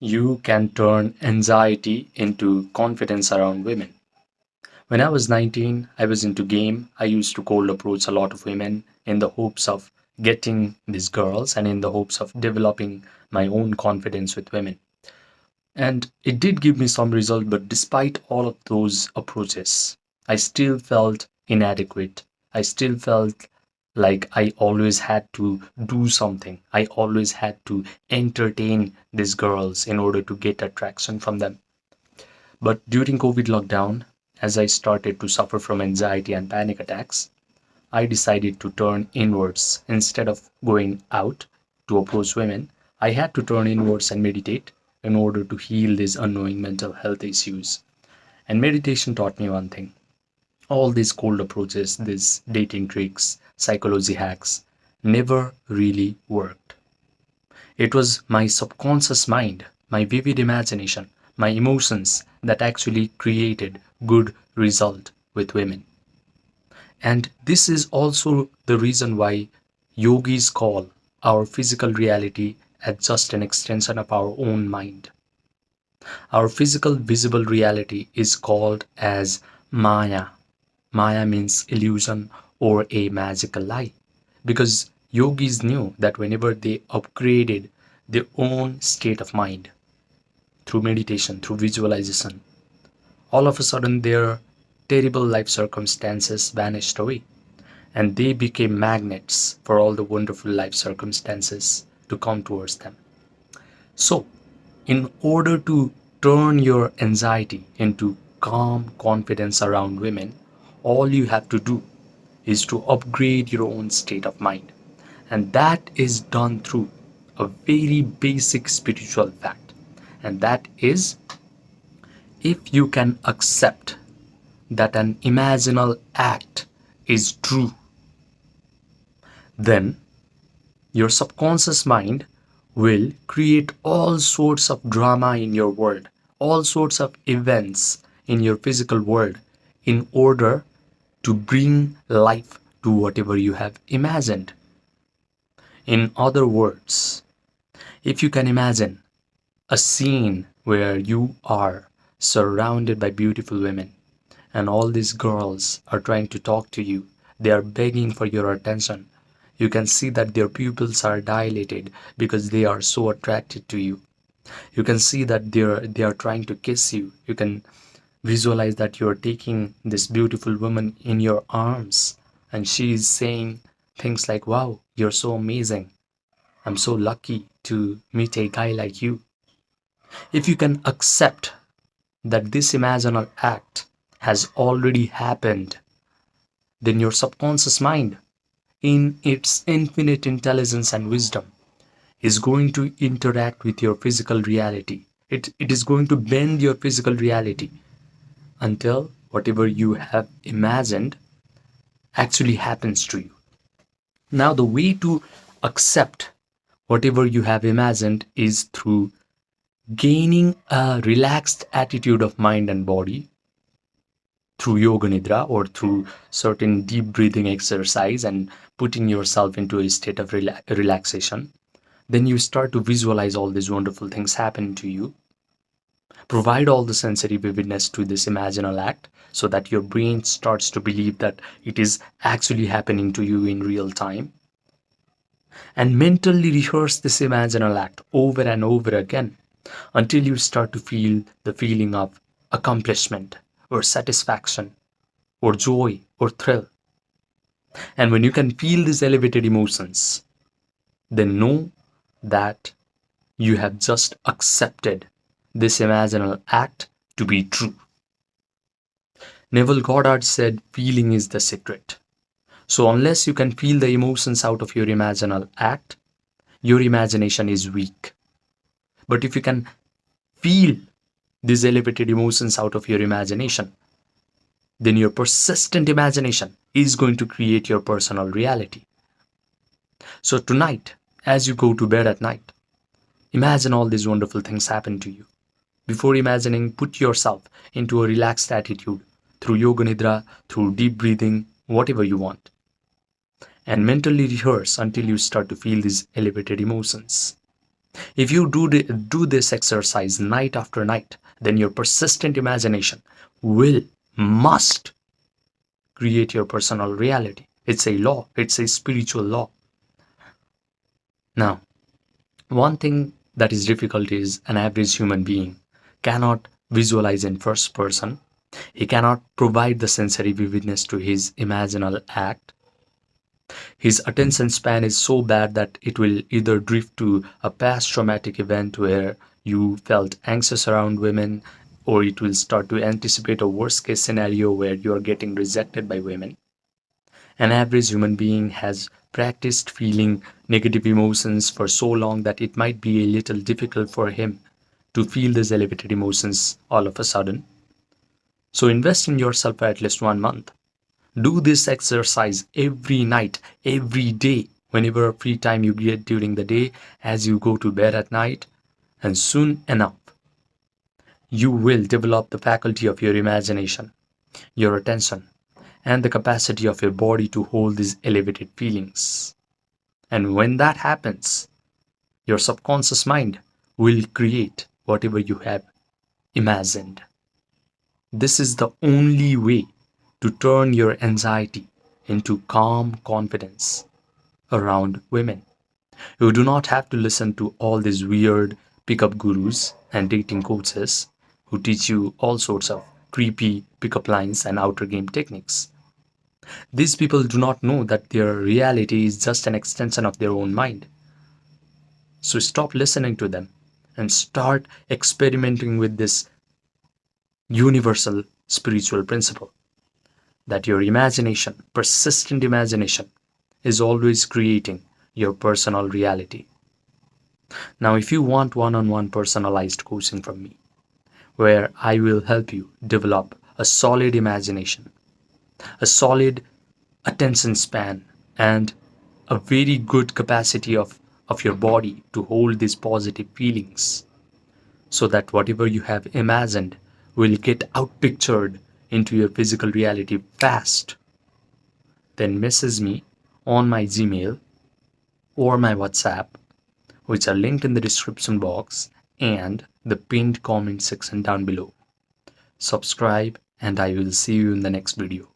You can turn anxiety into confidence around women. When I was 19, I was into game. I used to cold approach a lot of women in the hopes of getting these girls and in the hopes of developing my own confidence with women. And it did give me some result, but despite all of those approaches, I still felt inadequate. I still felt like I always had to do something. I always had to entertain these girls in order to get attraction from them. But during COVID lockdown, as I started to suffer from anxiety and panic attacks, I decided to turn inwards. Instead of going out to approach women, I had to turn inwards and meditate in order to heal these unknowing mental health issues. And meditation taught me one thing: all these cold approaches, these dating tricks, psychology hacks never really worked. It was my subconscious mind, my vivid imagination, my emotions that actually created good result with women. And this is also the reason why yogis call our physical reality as just an extension of our own mind. Our physical visible reality is called as Maya. Maya means illusion or a magical lie. Because yogis knew that whenever they upgraded their own state of mind through meditation, through visualization, all of a sudden their terrible life circumstances vanished away and they became magnets for all the wonderful life circumstances to come towards them. So, in order to turn your anxiety into calm confidence around women, all you have to do is to upgrade your own state of mind. And that is done through a very basic spiritual fact. And that is, if you can accept that an imaginal act is true, then your subconscious mind will create all sorts of drama in your world, all sorts of events in your physical world in order to bring life to whatever you have imagined. In other words, if you can imagine a scene where you are surrounded by beautiful women and all these girls are trying to talk to you, they are begging for your attention. You can see that their pupils are dilated because they are so attracted to you. You can see that they are trying to kiss you. You can visualize that you are taking this beautiful woman in your arms and she is saying things like, "Wow, you're so amazing. I'm so lucky to meet a guy like you." If you can accept that this imaginal act has already happened, then your subconscious mind, in its infinite intelligence and wisdom, is going to interact with your physical reality. It is going to bend your physical reality until whatever you have imagined actually happens to you. Now, the way to accept whatever you have imagined is through gaining a relaxed attitude of mind and body through yoga nidra or through certain deep breathing exercise and putting yourself into a state of relaxation. Then you start to visualize all these wonderful things happen to you. Provide all the sensory vividness to this imaginal act so that your brain starts to believe that it is actually happening to you in real time. And mentally rehearse this imaginal act over and over again until you start to feel the feeling of accomplishment or satisfaction or joy or thrill. And when you can feel these elevated emotions, then know that you have just accepted this imaginal act to be true. Neville Goddard said, "Feeling is the secret." So unless you can feel the emotions out of your imaginal act, your imagination is weak. But if you can feel these elevated emotions out of your imagination, then your persistent imagination is going to create your personal reality. So tonight, as you go to bed at night, imagine all these wonderful things happen to you. Before imagining, put yourself into a relaxed attitude through yoga nidra, through deep breathing, whatever you want. And mentally rehearse until you start to feel these elevated emotions. If you do this exercise night after night, then your persistent imagination will, must create your personal reality. It's a law, it's a spiritual law. Now, one thing that is difficult is an average human being cannot visualize in first person. He cannot provide the sensory vividness to his imaginal act. His attention span is so bad that it will either drift to a past traumatic event where you felt anxious around women, or it will start to anticipate a worst case scenario where you are getting rejected by women. An average human being has practiced feeling negative emotions for so long that it might be a little difficult for him to feel these elevated emotions all of a sudden. So invest in yourself for at least 1 month. Do this exercise every night, every day, whenever free time you get during the day, as you go to bed at night, and soon enough, you will develop the faculty of your imagination, your attention, and the capacity of your body to hold these elevated feelings. And when that happens, your subconscious mind will create whatever you have imagined. This is the only way to turn your anxiety into calm confidence around women. You do not have to listen to all these weird pickup gurus and dating coaches who teach you all sorts of creepy pickup lines and outer game techniques. These people do not know that their reality is just an extension of their own mind. So stop listening to them and start experimenting with this universal spiritual principle that your imagination, persistent imagination, is always creating your personal reality. Now, if you want one-on-one personalized coaching from me, where I will help you develop a solid imagination, a solid attention span, and a very good capacity of your body to hold these positive feelings, so that whatever you have imagined will get outpictured into your physical reality fast, then message me on my Gmail or my WhatsApp, which are linked in the description box and the pinned comment section down below. Subscribe, and I will see you in the next video.